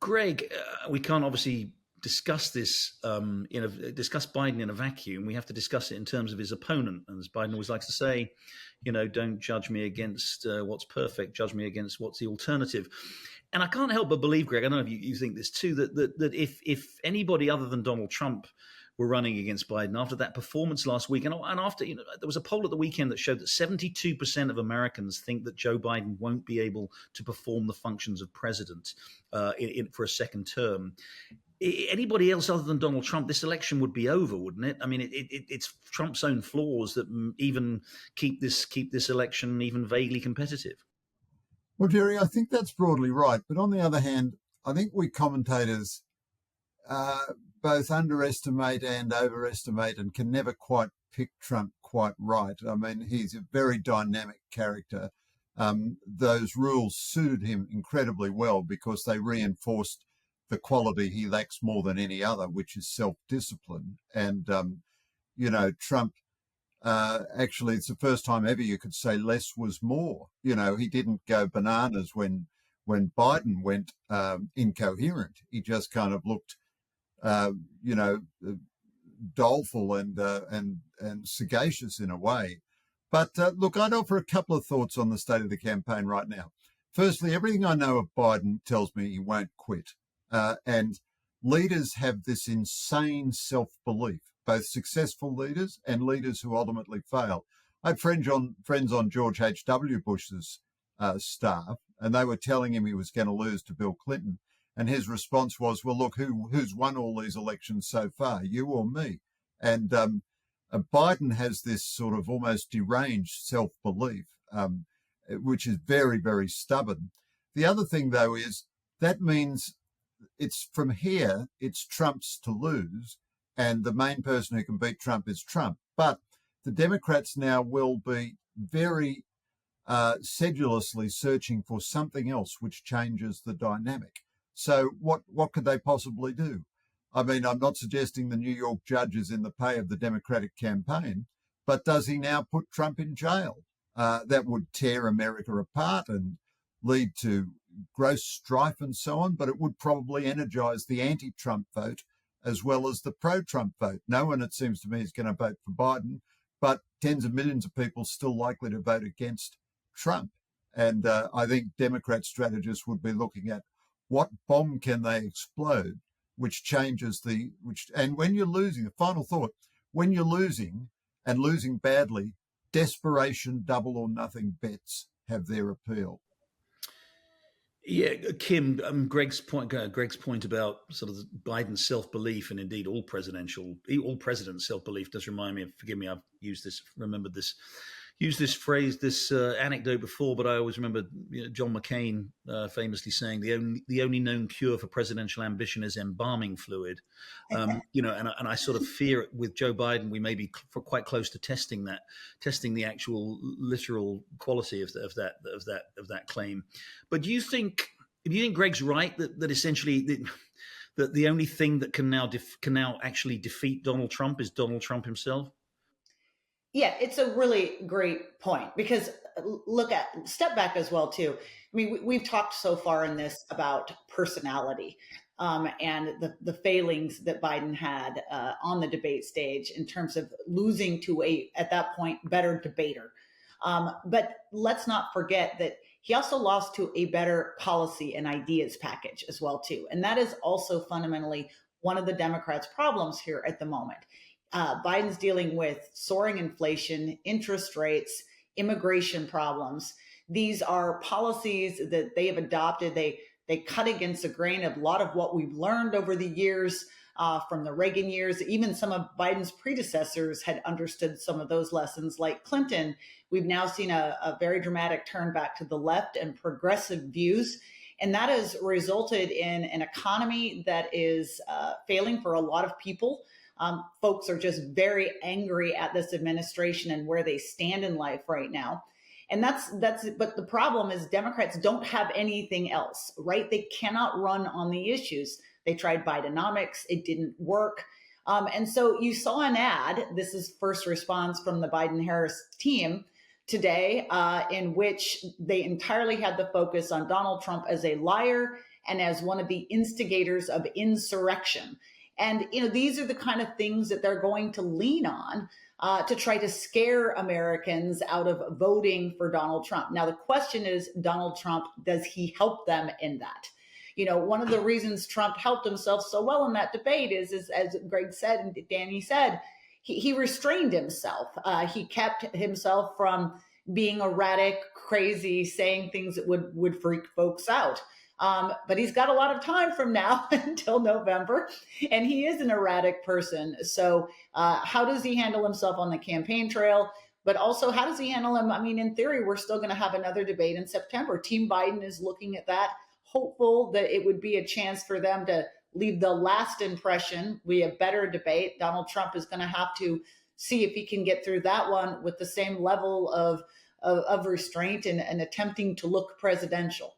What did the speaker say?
Greg, we can't obviously discuss this discuss Biden in a vacuum. We have to discuss it in terms of his opponent, and as Biden always likes to say, don't judge me against what's perfect, judge me against what's the alternative. And I can't help but believe, Greg, I don't know if you think this too, that if anybody other than Donald Trump were running against Biden after that performance last week, and after there was a poll at the weekend that showed that 72% of Americans think that Joe Biden won't be able to perform the functions of president for a second term. Anybody else other than Donald Trump, this election would be over, wouldn't it? I mean, it's Trump's own flaws that even keep this election even vaguely competitive. Well, Jerry, I think that's broadly right. But on the other hand, I think we commentators both underestimate and overestimate and can never quite pick Trump quite right. I mean, he's a very dynamic character. Those rules suited him incredibly well because they reinforced the quality he lacks more than any other, which is self-discipline. And, Trump, actually, it's the first time ever you could say less was more. He didn't go bananas when Biden went incoherent. He just kind of looked, doleful and sagacious in a way. But look, I'd offer a couple of thoughts on the state of the campaign right now. Firstly, everything I know of Biden tells me he won't quit. And leaders have this insane self-belief, both successful leaders and leaders who ultimately fail. I had friends on George H.W. Bush's staff, and they were telling him he was going to lose to Bill Clinton. And his response was, well, look, who's won all these elections so far, you or me? And Biden has this sort of almost deranged self-belief, which is very, very stubborn. The other thing, though, is that means it's from here, it's Trump's to lose, and the main person who can beat Trump is Trump. But the Democrats now will be very sedulously searching for something else which changes the dynamic. So what could they possibly do? I mean, I'm not suggesting the New York judge is in the pay of the Democratic campaign, but does he now put Trump in jail? That would tear America apart and lead to gross strife and so on, but it would probably energize the anti-Trump vote as well as the pro-Trump vote. No one, it seems to me, is going to vote for Biden, but tens of millions of people still likely to vote against Trump. And I think Democrat strategists would be looking at what bomb can they explode, which changes and when you're losing, the final thought, when you're losing and losing badly, desperation, double or nothing bets have their appeal. Yeah, Kim, Greg's point about sort of Biden's self-belief, and indeed all presidents' self-belief does remind me. Forgive me, I've used this phrase, this anecdote before, but I always remember John McCain famously saying the only known cure for presidential ambition is embalming fluid. And I sort of fear with Joe Biden we may be quite close to testing the actual literal quality of that claim. But do you think Greg's right that essentially that the only thing that can now actually defeat Donald Trump is Donald Trump himself? Yeah, it's a really great point because step back as well too. I mean, we've talked so far in this about personality and the failings that Biden had on the debate stage in terms of losing to at that point, better debater. But let's not forget that he also lost to a better policy and ideas package as well too. And that is also fundamentally one of the Democrats' problems here at the moment. Biden's dealing with soaring inflation, interest rates, immigration problems. These are policies that they have adopted. They cut against the grain of a lot of what we've learned over the years from the Reagan years. Even some of Biden's predecessors had understood some of those lessons, like Clinton. We've now seen a very dramatic turn back to the left and progressive views. And that has resulted in an economy that is failing for a lot of people. Folks are just very angry at this administration and where they stand in life right now. And but the problem is Democrats don't have anything else, right? They cannot run on the issues. They tried Bidenomics. It didn't work. And so you saw an ad. This is first response from the Biden-Harris team today, in which they entirely had the focus on Donald Trump as a liar and as one of the instigators of insurrection. And, these are the kind of things that they're going to lean on to try to scare Americans out of voting for Donald Trump. Now, the question is, Donald Trump, does he help them in that? One of the reasons Trump helped himself so well in that debate is as Greg said and Danny said, he restrained himself. He kept himself from being erratic, crazy, saying things that would freak folks out. But he's got a lot of time from now until November, and he is an erratic person. So how does he handle himself on the campaign trail? But also, how does he handle him? I mean, in theory, we're still going to have another debate in September. Team Biden is looking at that, hopeful that it would be a chance for them to leave the last impression. We have better debate. Donald Trump is going to have to see if he can get through that one with the same level of restraint and attempting to look presidential.